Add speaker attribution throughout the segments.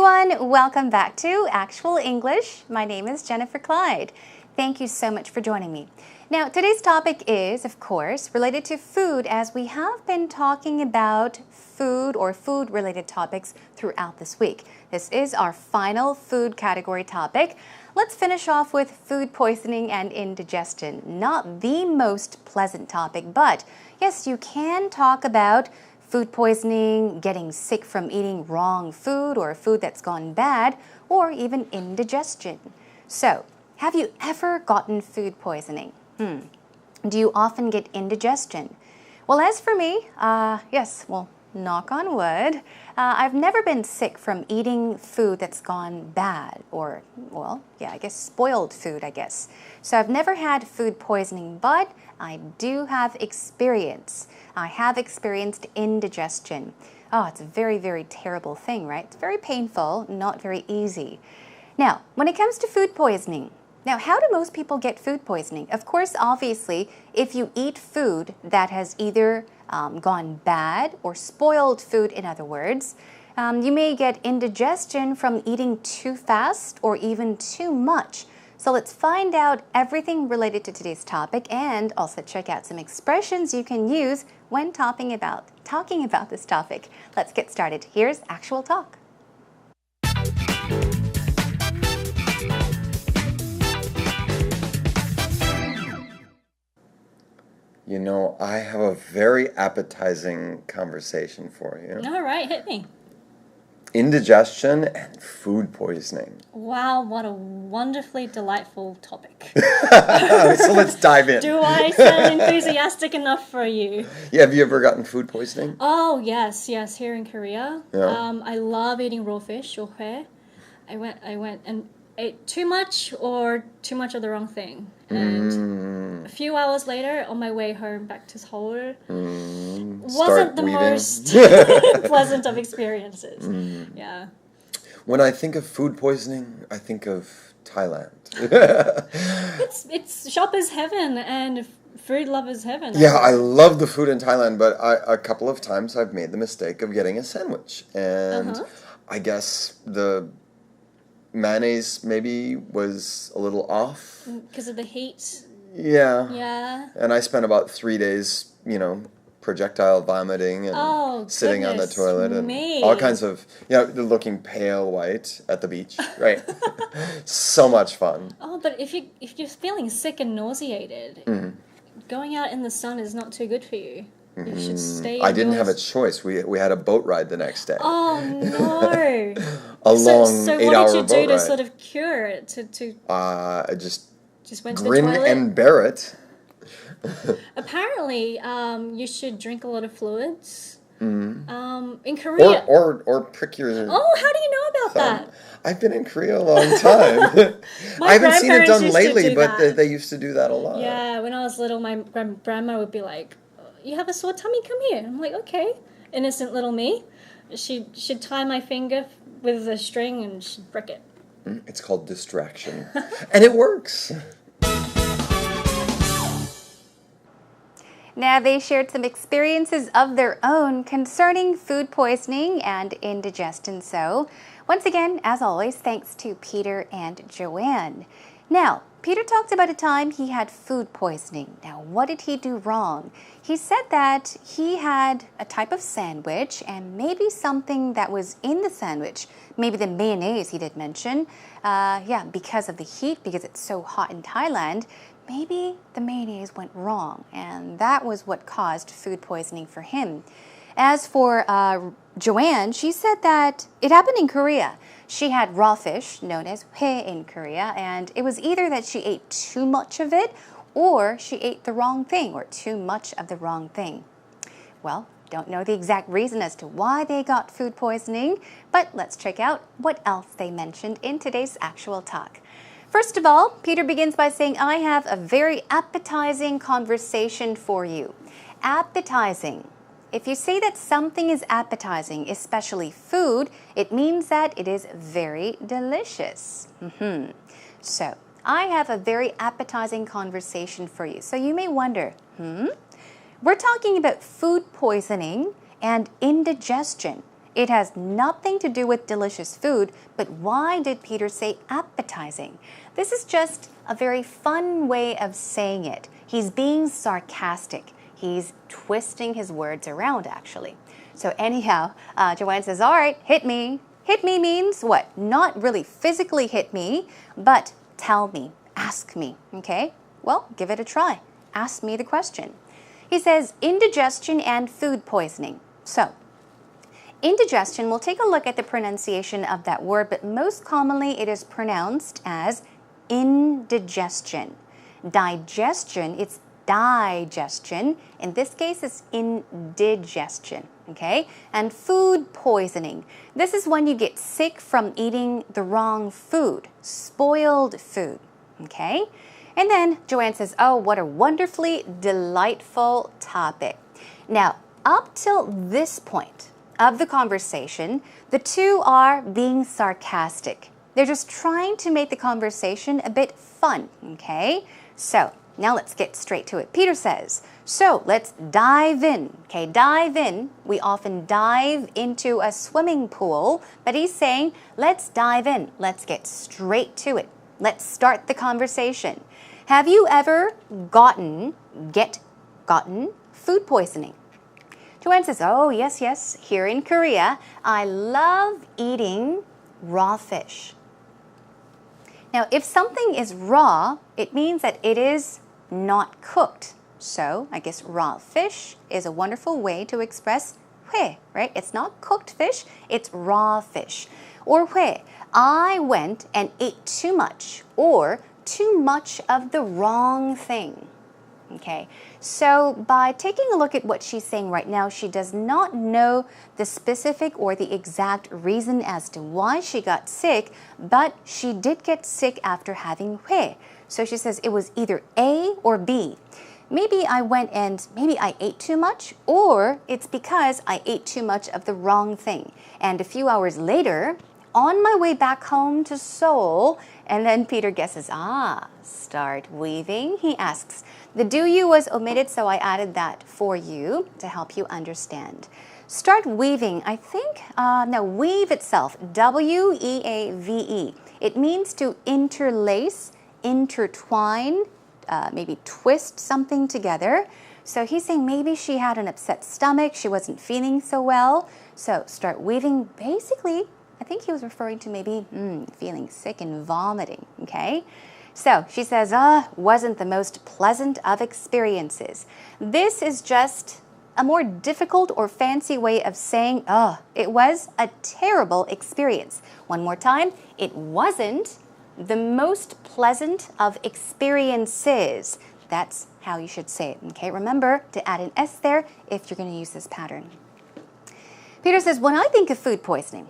Speaker 1: everyone, welcome back to Actual English. My name is Jennifer Clyde. Thank you so much for joining me. Now, today's topic is, of course, related to food, as we have been talking about food or food-related topics throughout this week. This is our final food category topic. Let's finish off with food poisoning and indigestion. Not the most pleasant topic, but yes, you can talk about food poisoning, getting sick from eating wrong food or food that's gone bad, or even indigestion. So, have you ever gotten food poisoning? Do you often get indigestion? Well, as for me, yes, well, knock on wood, I've never been sick from eating food that's gone bad or, well, yeah, I guess spoiled food, I guess. So I've never had food poisoning, but I do have experience. I have experienced indigestion. Oh, it's a very, very terrible thing, right? It's very painful, not very easy. Now, when it comes to food poisoning, now, how do most people get food poisoning? Of course, obviously, if you eat food that has either gone bad or spoiled food, in other words, you may get indigestion from eating too fast or even too much. So let's find out everything related to today's topic and also check out some expressions you can use when talking about this topic. Let's get started. Here's Actual Talk.
Speaker 2: You know, I have a very appetizing conversation for you.
Speaker 3: All right, hit me.
Speaker 2: Indigestion and food poisoning.
Speaker 3: Wow, what a wonderfully delightful topic.
Speaker 2: So let's dive in.
Speaker 3: Do I sound enthusiastic enough for you?
Speaker 2: Yeah, have you ever gotten food poisoning?
Speaker 3: Oh, yes, here in Korea.
Speaker 2: Yeah.
Speaker 3: I love eating raw fish, hui. I went and ate too much of the wrong thing. And a few hours later, on my way home back to Seoul, wasn't the most pleasant of experiences. Yeah.
Speaker 2: When I think of food poisoning, I think of Thailand.
Speaker 3: It's shopper's heaven and food lover's heaven.
Speaker 2: Yeah, I love the food in Thailand, but a couple of times I've made the mistake of getting a sandwich. And I guess the mayonnaise maybe was a little off.
Speaker 3: Because of the heat?
Speaker 2: Yeah.
Speaker 3: Yeah.
Speaker 2: And I spent about 3 days, projectile vomiting and sitting on the toilet and all kinds of, looking pale white at the beach, right? So much fun.
Speaker 3: Oh, but if you're feeling sick and nauseated, going out in the sun is not too good for you. You should stay indoors.
Speaker 2: I didn't have a choice. We had a boat ride the next day.
Speaker 3: Oh, no.
Speaker 2: A long 8-hour boat ride.
Speaker 3: So what did you do to sort of cure it?
Speaker 2: I just
Speaker 3: went to the
Speaker 2: grin
Speaker 3: toilet?
Speaker 2: and bear it.
Speaker 3: Apparently, you should drink a lot of fluids. In Korea.
Speaker 2: Or prick your
Speaker 3: Oh, how do you know about
Speaker 2: thumb.
Speaker 3: that?
Speaker 2: I've been in Korea a long time. I haven't seen it done lately, but they used to do that a lot.
Speaker 3: Yeah, when I was little, my grandma would be like, "You have a sore tummy, come here." I'm like, okay. Innocent little me. She'd tie my finger with a string and she'd prick it.
Speaker 2: It's called distraction. And it works.
Speaker 1: Now, they shared some experiences of their own concerning food poisoning and indigestion. So, once again, as always, thanks to Peter and Joanne. Now, Peter talked about a time he had food poisoning. Now, what did he do wrong? He said that he had a type of sandwich and maybe something that was in the sandwich, maybe the mayonnaise he did mention. Because of the heat, because it's so hot in Thailand, maybe the mayonnaise went wrong, and that was what caused food poisoning for him. As for Joanne, she said that it happened in Korea. She had raw fish, known as 회 in Korea, and it was either that she ate too much of it or she ate the wrong thing or too much of the wrong thing. Well, don't know the exact reason as to why they got food poisoning, but let's check out what else they mentioned in today's Actual Talk. First of all, Peter begins by saying, I have a very appetizing conversation for you. Appetizing. If you say that something is appetizing, especially food, it means that it is very delicious. So, I have a very appetizing conversation for you. So you may wonder, We're talking about food poisoning and indigestion. It has nothing to do with delicious food, but why did Peter say appetizing? This is just a very fun way of saying it. He's being sarcastic. He's twisting his words around, actually. So anyhow, Joanne says, all right, hit me. Hit me means what? Not really physically hit me, but tell me, ask me, okay? Well, give it a try. Ask me the question. He says, indigestion and food poisoning. So, indigestion, we'll take a look at the pronunciation of that word, but most commonly it is pronounced as indigestion. Digestion, it's digestion. In this case, it's indigestion, okay? And food poisoning. This is when you get sick from eating the wrong food, spoiled food, okay? And then Joanne says, oh, what a wonderfully delightful topic. Now, up till this point of the conversation, the two are being sarcastic. They're just trying to make the conversation a bit fun, okay? So, now let's get straight to it. Peter says, so let's dive in. Okay, dive in. We often dive into a swimming pool, but he's saying, let's dive in. Let's get straight to it. Let's start the conversation. Have you ever gotten food poisoning? Joanne says, oh, yes. Here in Korea, I love eating raw fish. Now, if something is raw, it means that it is not cooked. So, I guess raw fish is a wonderful way to express 회, right? It's not cooked fish, it's raw fish. Or 회, I went and ate too much, or too much of the wrong thing. Okay, so by taking a look at what she's saying right now, she does not know the specific or the exact reason as to why she got sick, but she did get sick after having 회. So she says it was either A or B. Maybe I went and maybe I ate too much, or it's because I ate too much of the wrong thing. And a few hours later, on my way back home to Seoul, and then Peter guesses, start weaving. He asks, the do you was omitted, so I added that for you to help you understand. Start weaving, I think, no, weave itself, W-E-A-V-E. It means to interlace, intertwine, maybe twist something together. So he's saying maybe she had an upset stomach, she wasn't feeling so well. So start weaving, basically, I think he was referring to maybe feeling sick and vomiting, okay? So she says, wasn't the most pleasant of experiences. This is just a more difficult or fancy way of saying, it was a terrible experience. One more time, it wasn't the most pleasant of experiences. That's how you should say it, okay? Remember to add an S there if you're going to use this pattern. Peter says, when I think of food poisoning,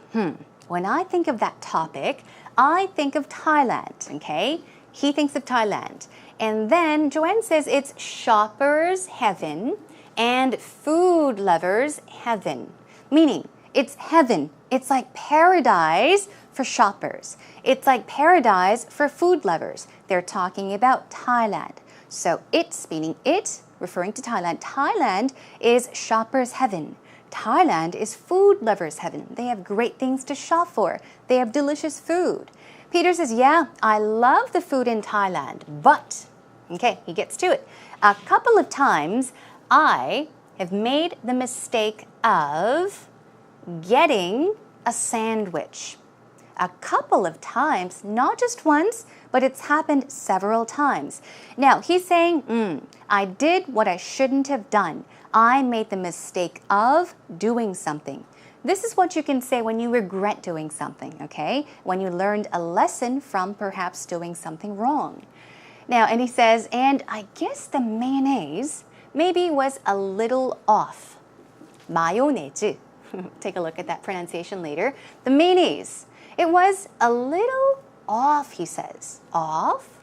Speaker 1: when I think of that topic, I think of Thailand, okay? He thinks of Thailand. And then Joanne says it's shopper's heaven and food lover's heaven. Meaning, it's heaven. It's like paradise for shoppers. It's like paradise for food lovers. They're talking about Thailand. So it's, meaning it, referring to Thailand. Thailand is shopper's heaven. Thailand is food lovers' heaven. They have great things to shop for. They have delicious food. Peter says, yeah, I love the food in Thailand, but, okay, he gets to it. A couple of times, I have made the mistake of getting a sandwich. A couple of times, not just once, but it's happened several times. Now, he's saying, I did what I shouldn't have done. I made the mistake of doing something. This is what you can say when you regret doing something, okay? When you learned a lesson from perhaps doing something wrong. Now, and he says, and I guess the mayonnaise maybe was a little off. Mayonnaise. Take a look at that pronunciation later. The mayonnaise. It was a little off, he says. Off?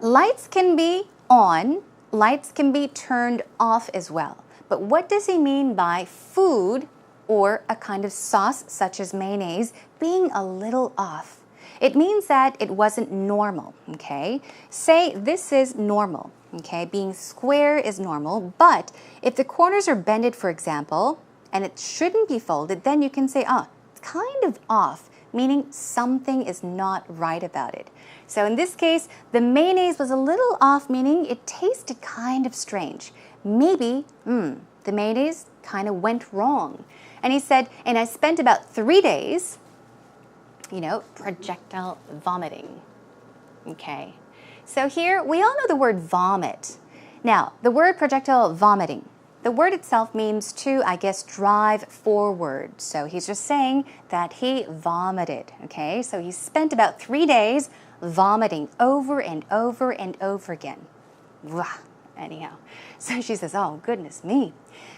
Speaker 1: Lights can be on. Lights can be turned off as well. But what does he mean by food or a kind of sauce such as mayonnaise being a little off? It means that it wasn't normal, okay? Say this is normal, okay? Being square is normal, but if the corners are bended, for example, and it shouldn't be folded, then you can say, oh, it's kind of off, meaning something is not right about it. So in this case, the mayonnaise was a little off, meaning it tasted kind of strange. Maybe, the mayonnaise kind of went wrong. And he said, and I spent about 3 days, projectile vomiting. Okay. So here, we all know the word vomit. Now, the word projectile vomiting, the word itself means to, I guess, drive forward. So he's just saying that he vomited, okay? So he spent about 3 days vomiting over and over and over again. Anyhow, so she says, oh, goodness me.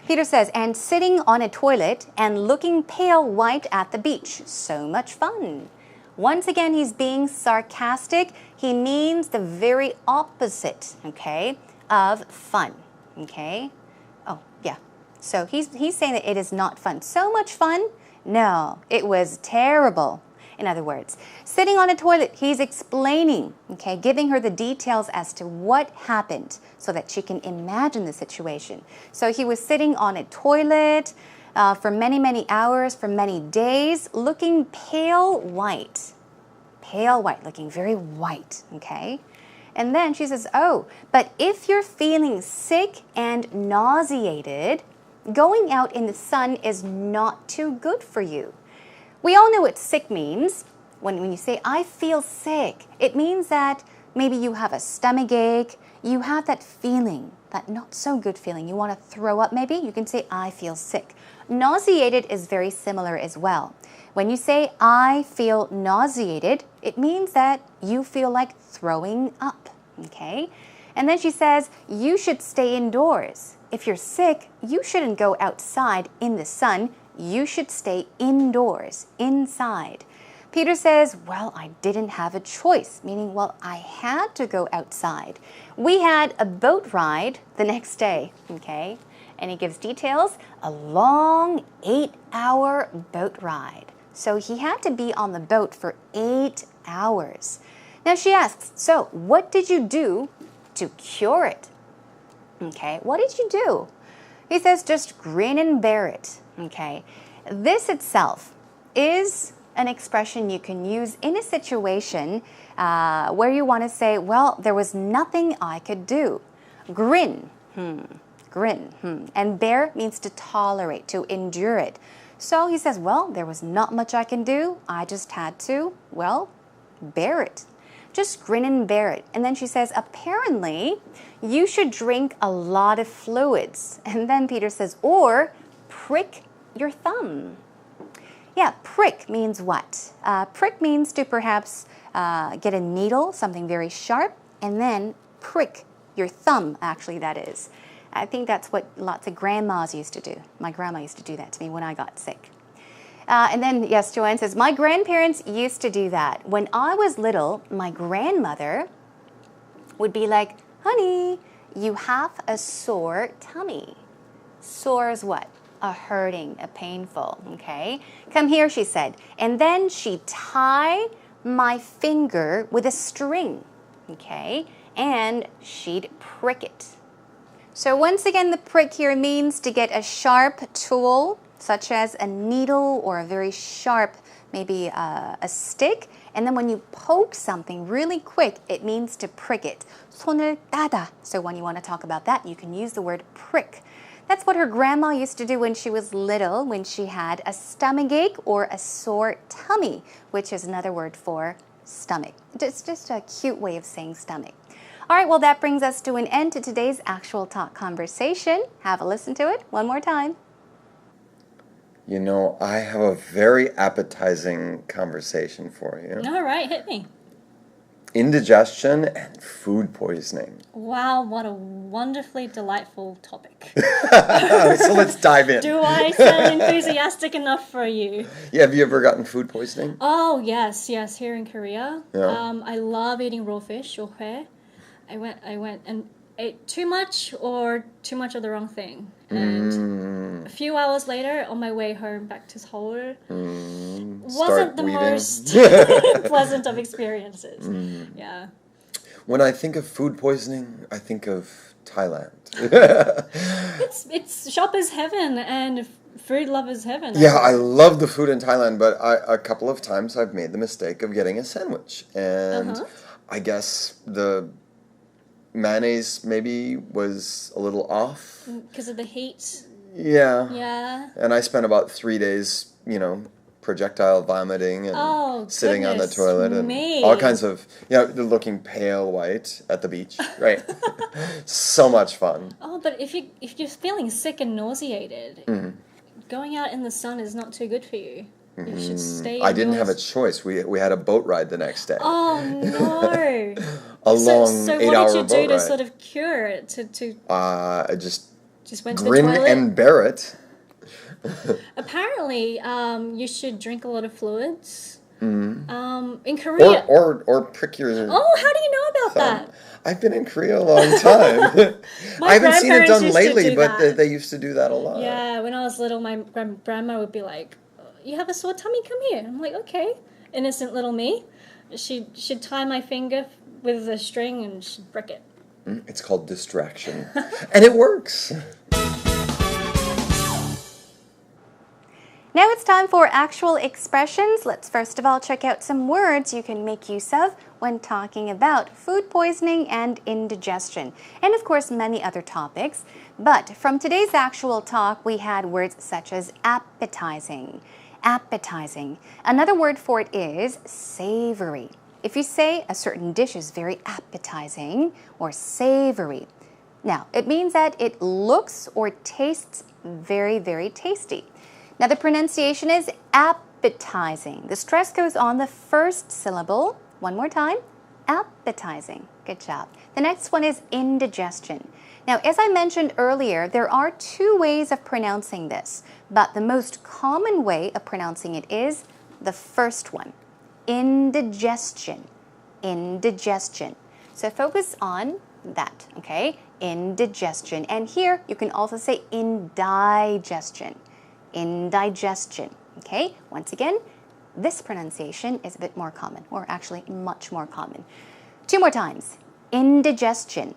Speaker 1: Peter says, and sitting on a toilet and looking pale white at the beach. So much fun. Once again, he's being sarcastic. He means the very opposite, okay, of fun, okay? Oh, yeah. So he's saying that it is not fun. So much fun? No, it was terrible. In other words, sitting on a toilet, he's explaining, okay, giving her the details as to what happened so that she can imagine the situation. So he was sitting on a toilet for many, many hours, for many days, looking pale white. Pale white, looking very white, okay? And then she says, oh, but if you're feeling sick and nauseated, going out in the sun is not too good for you. We all know what sick means. When you say, I feel sick, it means that maybe you have a stomach ache, you have that feeling, that not so good feeling. You want to throw up maybe, you can say, I feel sick. Nauseated is very similar as well. When you say, I feel nauseated, it means that you feel like throwing up, okay? And then she says, you should stay indoors. If you're sick, you shouldn't go outside in the sun. You should stay indoors, inside. Peter says, well, I didn't have a choice, meaning, well, I had to go outside. We had a boat ride the next day, okay? And he gives details, a long 8-hour boat ride. So he had to be on the boat for 8 hours. Now she asks, so what did you do to cure it? Okay, what did you do? He says, just grin and bear it. Okay, this itself is an expression you can use in a situation where you want to say, well, there was nothing I could do. Grin, grin, and bear means to tolerate, to endure it. So he says, well, there was not much I can do. I just had to, well, bear it. Just grin and bear it. And then she says, apparently, you should drink a lot of fluids. And then Peter says, or prick your thumb. Yeah, prick means what? Prick means to perhaps get a needle, something very sharp, and then prick your thumb, actually, that is. I think that's what lots of grandmas used to do. My grandma used to do that to me when I got sick. And then, yes, Joanne says, my grandparents used to do that. When I was little, my grandmother would be like, honey, you have a sore tummy. Sore is what? A hurting, a painful, okay? Come here, she said. And then she'd tie my finger with a string, okay? And she'd prick it. So once again, the prick here means to get a sharp tool, such as a needle or a very sharp, maybe a stick. And then when you poke something really quick, it means to prick it. 손을 따다. So when you want to talk about that, you can use the word prick. That's what her grandma used to do when she was little, when she had a stomachache or a sore tummy, which is another word for stomach. It's just a cute way of saying stomach. All right, well, that brings us to an end to today's actual talk conversation. Have a listen to it one more time.
Speaker 2: You know, I have a very appetizing conversation for you.
Speaker 3: All right, hit me.
Speaker 2: Indigestion and food poisoning.
Speaker 3: Wow, what a wonderfully delightful topic.
Speaker 2: So let's dive in.
Speaker 3: Do I sound enthusiastic enough for you?
Speaker 2: Yeah, have you ever gotten food poisoning?
Speaker 3: Oh, yes, here in Korea.
Speaker 2: Yeah.
Speaker 3: I love eating raw fish or hue. I went and ate too much or too much of the wrong thing. And a few hours later, on my way home back to Seoul, wasn't the most pleasant of experiences. Yeah.
Speaker 2: When I think of food poisoning, I think of Thailand.
Speaker 3: It's shopper's heaven and food lover's heaven.
Speaker 2: Yeah, I love the food in Thailand, but a couple of times I've made the mistake of getting a sandwich. And I guess the mayonnaise maybe was a little off.
Speaker 3: Because of the heat?
Speaker 2: Yeah.
Speaker 3: Yeah.
Speaker 2: And I spent about 3 days, projectile vomiting and sitting on the toilet and all kinds of, looking pale white at the beach, right? So much fun.
Speaker 3: Oh, but if you're feeling sick and nauseated, going out in the sun is not too good for you. You should stay.
Speaker 2: I didn't have a choice. We had a boat ride the next day.
Speaker 3: Oh no!
Speaker 2: A long 8-hour boat ride.
Speaker 3: So what did you do to sort of cure it?
Speaker 2: I just
Speaker 3: went to the
Speaker 2: grin
Speaker 3: toilet?
Speaker 2: and bear it.
Speaker 3: Apparently, you should drink a lot of fluids. In Korea,
Speaker 2: or prick your.
Speaker 3: Oh, how do you know about that?
Speaker 2: I've been in Korea a long time. I haven't seen it done lately, but they used to do that a lot.
Speaker 3: Yeah, when I was little, my grandma would be like, "You have a sore tummy? Come here." I'm like, "Okay." Innocent little me. She'd tie my finger with a string and she'd prick it.
Speaker 2: It's called distraction, and it works.
Speaker 1: Now it's time for actual expressions. Let's first of all check out some words you can make use of when talking about food poisoning and indigestion, and of course many other topics. But from today's actual talk, we had words such as appetizing. Appetizing. Another word for it is savory. If you say a certain dish is very appetizing or savory, now it means that it looks or tastes very, very tasty. Now the pronunciation is appetizing. The stress goes on the first syllable. One more time. Appetizing. Good job. The next one is indigestion. Now, as I mentioned earlier, there are two ways of pronouncing this, but the most common way of pronouncing it is the first one. Indigestion. Indigestion. So focus on that, okay? Indigestion. And here you can also say indigestion. Indigestion. Okay, once again, this pronunciation is a bit more common, or actually much more common. Two more times. Indigestion.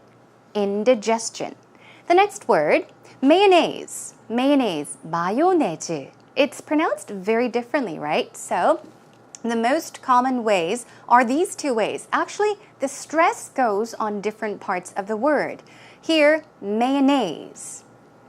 Speaker 1: Indigestion. The next word, mayonnaise. Mayonnaise. Mayonnaise. It's pronounced very differently, right? So the most common ways are these two ways. Actually, the stress goes on different parts of the word. Here, mayonnaise.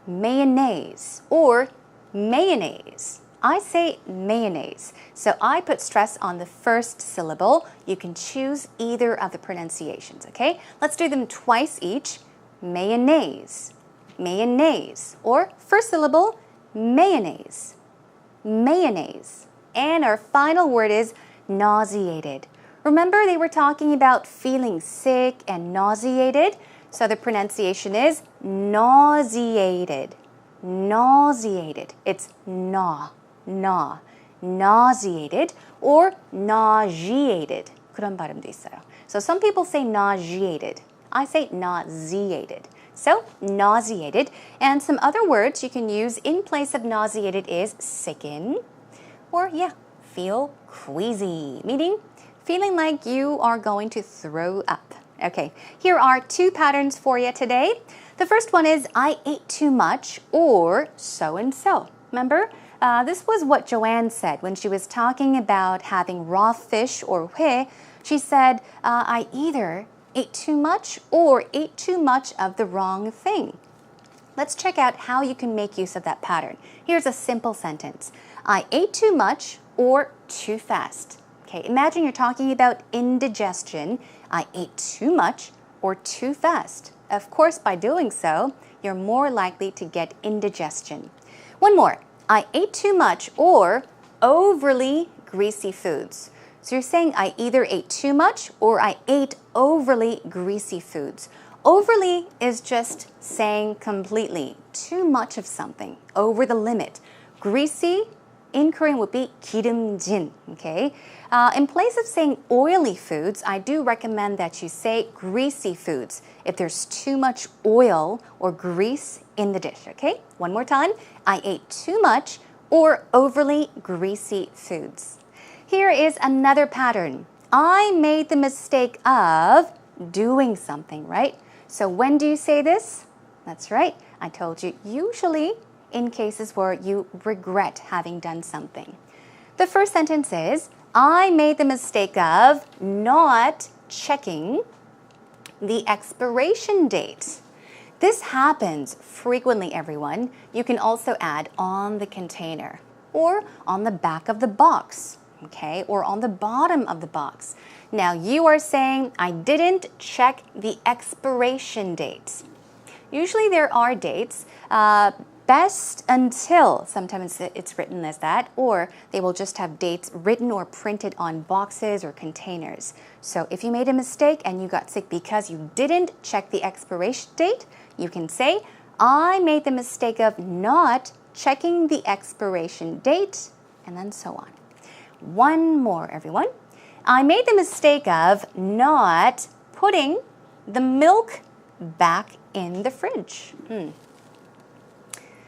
Speaker 1: Mayonnaise. Or mayonnaise. I say mayonnaise. So I put stress on the first syllable. You can choose either of the pronunciations, okay? Let's do them twice each. Mayonnaise. Mayonnaise. Or first syllable, mayonnaise. Mayonnaise. And our final word is nauseated. Remember they were talking about feeling sick and nauseated? So the pronunciation is nauseated. Nauseated. It's nauseated or nauseated. 그런 발음도 있어요. So some people say nauseated. I say nauseated. So nauseated. And some other words you can use in place of nauseated is sicken or feel queasy, meaning feeling like you are going to throw up. Okay, here are two patterns for you today. The first one is I ate too much or so-and-so. Remember, this was what Joanne said when she was talking about having raw fish or 회. She said, I either ate too much or ate too much of the wrong thing. Let's check out how you can make use of that pattern. Here's a simple sentence. I ate too much or too fast. Okay, imagine you're talking about indigestion. I ate too much or too fast. Of course, by doing so, you're more likely to get indigestion. One more. I ate too much or overly greasy foods. So you're saying I either ate too much or I ate overly greasy foods. Overly is just saying completely, too much of something, over the limit. Greasy in Korean would be 기름진, okay? In place of saying oily foods, I do recommend that you say greasy foods if there's too much oil or grease in the dish, okay? One more time. I ate too much or overly greasy foods. Here is another pattern. I made the mistake of doing something, right? So when do you say this? That's right. I told you, usually in cases where you regret having done something. The first sentence is, I made the mistake of not checking the expiration date. This happens frequently, everyone. You can also add on the container or on the back of the box, okay, or on the bottom of the box. Now, you are saying, I didn't check the expiration date. Usually there are dates, best until, sometimes it's written as that, or they will just have dates written or printed on boxes or containers. So if you made a mistake and you got sick because you didn't check the expiration date, you can say, I made the mistake of not checking the expiration date, and then so on. One more, everyone. I made the mistake of not putting the milk back in the fridge.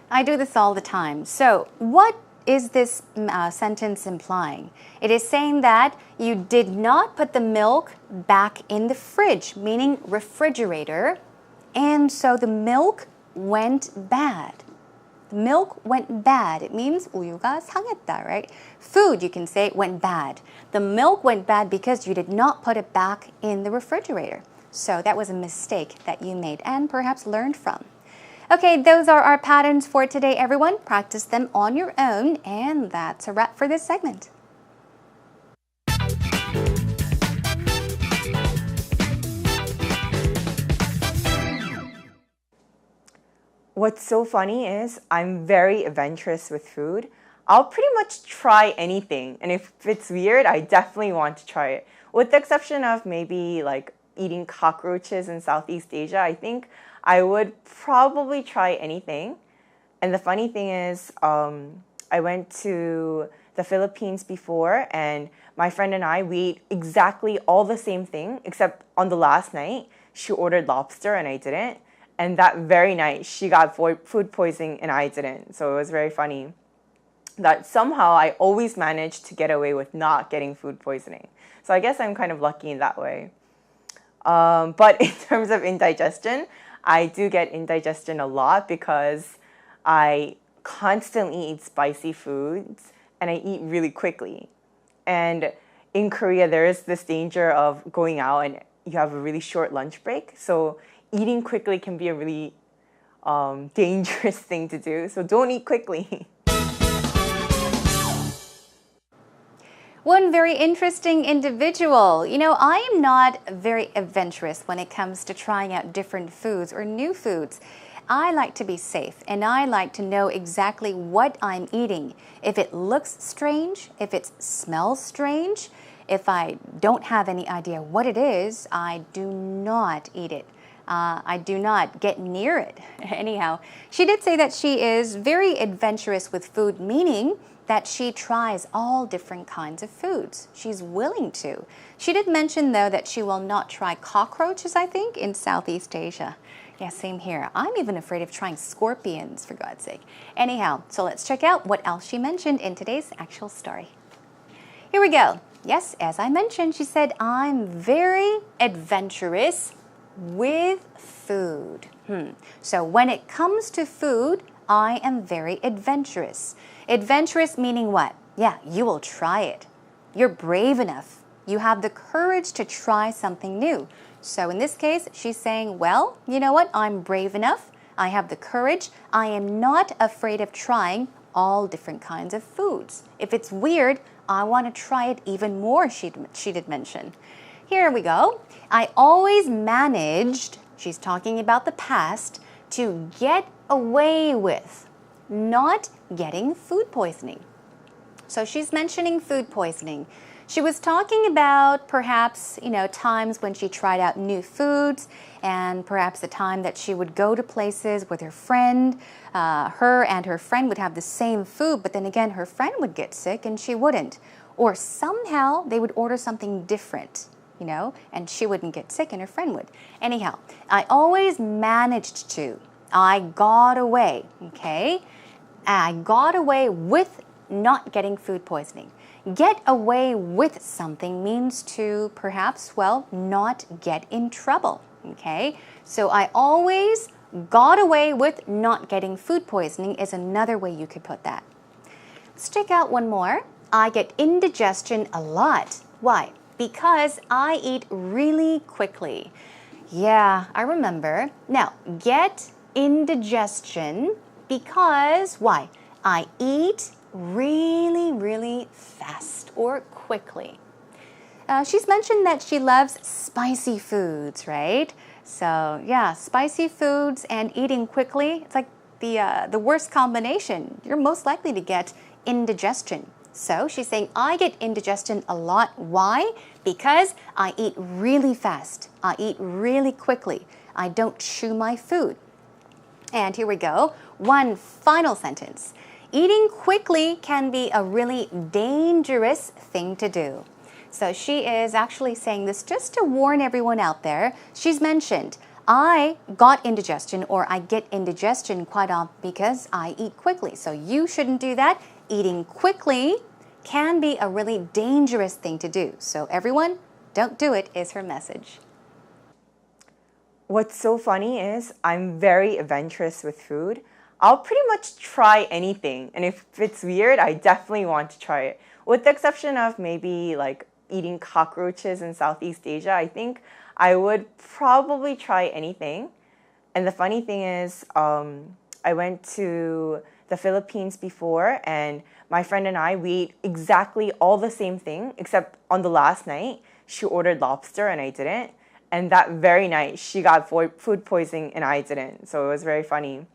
Speaker 1: I do this all the time. So what is this sentence implying? It is saying that you did not put the milk back in the fridge, meaning refrigerator, and so the milk went bad. The milk went bad. It means 우유가 상했다, right? Food, you can say, went bad. The milk went bad because you did not put it back in the refrigerator. So that was a mistake that you made and perhaps learned from. Okay, those are our patterns for today, everyone. Practice them on your own, and that's a wrap for this segment.
Speaker 4: What's so funny is I'm very adventurous with food. I'll pretty much try anything, and if it's weird, I definitely want to try it. With the exception of maybe like eating cockroaches in Southeast Asia, I think I would probably try anything. And the funny thing is, I went to the Philippines before, and my friend and I, we ate exactly all the same thing, except on the last night, she ordered lobster and I didn't. And that very night, she got food poisoning and I didn't. So it was very funny that somehow I always managed to get away with not getting food poisoning. So I guess I'm kind of lucky in that way. But in terms of indigestion, I do get indigestion a lot because I constantly eat spicy foods and I eat really quickly. And in Korea, there is this danger of going out and you have a really short lunch break. So eating quickly can be a really dangerous thing to do. So don't eat quickly.
Speaker 1: One very interesting individual. You know, I am not very adventurous when it comes to trying out different foods or new foods. I like to be safe and I like to know exactly what I'm eating. If it looks strange, if it smells strange, if I don't have any idea what it is, I do not eat it. I do not get near it. Anyhow, she did say that she is very adventurous with food, meaning that she tries all different kinds of foods. She's willing to. She did mention, though, that she will not try cockroaches, I think, in Southeast Asia. Yeah, same here. I'm even afraid of trying scorpions, for God's sake. Anyhow, so let's check out what else she mentioned in today's actual story. Here we go. Yes, as I mentioned, she said, I'm very adventurous with food. So when it comes to food, I am very adventurous. Adventurous meaning what? Yeah, you will try it. You're brave enough. You have the courage to try something new. So in this case, she's saying, well, you know what? I'm brave enough. I have the courage. I am not afraid of trying all different kinds of foods. If it's weird, I want to try it even more, she did mention. Here we go. I always managed, she's talking about the past, to get away with not getting food poisoning. So she's mentioning food poisoning. She was talking about perhaps, times when she tried out new foods and perhaps the time that she would go to places with her friend. Her and her friend would have the same food, but then again, her friend would get sick and she wouldn't. Or somehow they would order something different, and she wouldn't get sick and her friend would. Anyhow, I always managed to. I got away, okay? I got away with not getting food poisoning. get away with something means to perhaps, well, not get in trouble. Okay, so I always got away with not getting food poisoning is another way you could put that. Let's check out one more. I get indigestion a lot. Why? Because I eat really quickly. Yeah, I remember. Now, get indigestion because why? I eat really, really fast or quickly. She's mentioned that she loves spicy foods, right? So yeah, spicy foods and eating quickly, it's like the worst combination. You're most likely to get indigestion. So she's saying, I get indigestion a lot. Why? Because I eat really fast. I eat really quickly. I don't chew my food. And here we go. One final sentence. Eating quickly can be a really dangerous thing to do. So she is actually saying this just to warn everyone out there. She's mentioned, I got indigestion or I get indigestion quite often because I eat quickly. So you shouldn't do that. Eating quickly can be a really dangerous thing to do. So everyone, don't do it is her message.
Speaker 4: What's so funny is I'm very adventurous with food. I'll pretty much try anything. And if it's weird, I definitely want to try it. With the exception of maybe like eating cockroaches in Southeast Asia, I think I would probably try anything. And the funny thing is, I went to the Philippines before and my friend and I, we ate exactly all the same thing, except on the last night, she ordered lobster and I didn't. And that very night, she got food poisoning and I didn't. So it was very funny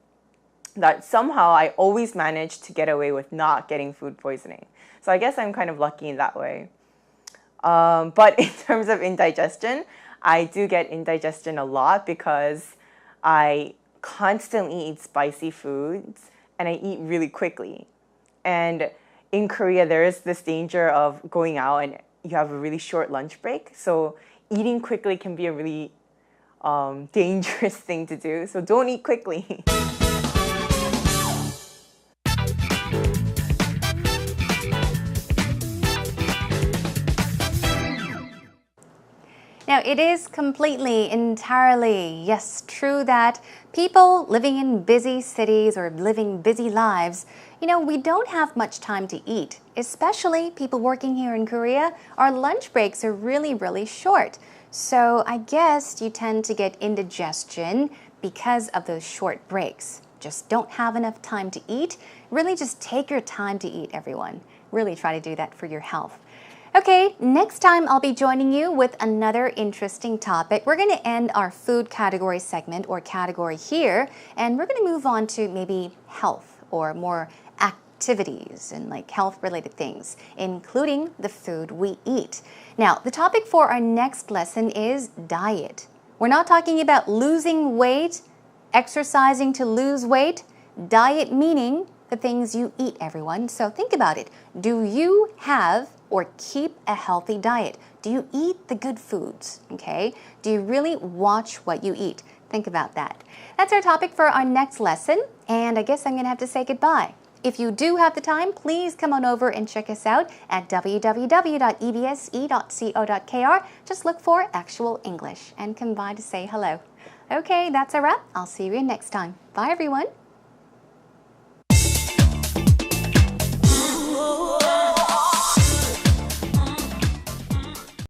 Speaker 4: that somehow I always managed to get away with not getting food poisoning. So I guess I'm kind of lucky in that way. But in terms of indigestion, I do get indigestion a lot because I constantly eat spicy foods and I eat really quickly. And in Korea, there is this danger of going out and you have a really short lunch break. So eating quickly can be a really dangerous thing to do. So don't eat quickly.
Speaker 1: Now, it is entirely, yes, true that people living in busy cities or living busy lives, we don't have much time to eat, especially people working here in Korea. Our lunch breaks are really, really short. So I guess you tend to get indigestion because of those short breaks. Just don't have enough time to eat. Really just take your time to eat, everyone. Really try to do that for your health. Okay, next time I'll be joining you with another interesting topic. We're going to end our food category segment or category here, and we're going to move on to maybe health or more activities and like health-related things, including the food we eat. Now, the topic for our next lesson is diet. We're not talking about losing weight, exercising to lose weight. Diet meaning the things you eat, everyone. So think about it. Do you have or keep a healthy diet? Do you eat the good foods? Okay? Do you really watch what you eat? Think about that. That's our topic for our next lesson, and I guess I'm going to have to say goodbye. If you do have the time, please come on over and check us out at www.ebse.co.kr. Just look for Actual English and come by to say hello. Okay, that's a wrap. I'll see you next time. Bye, everyone.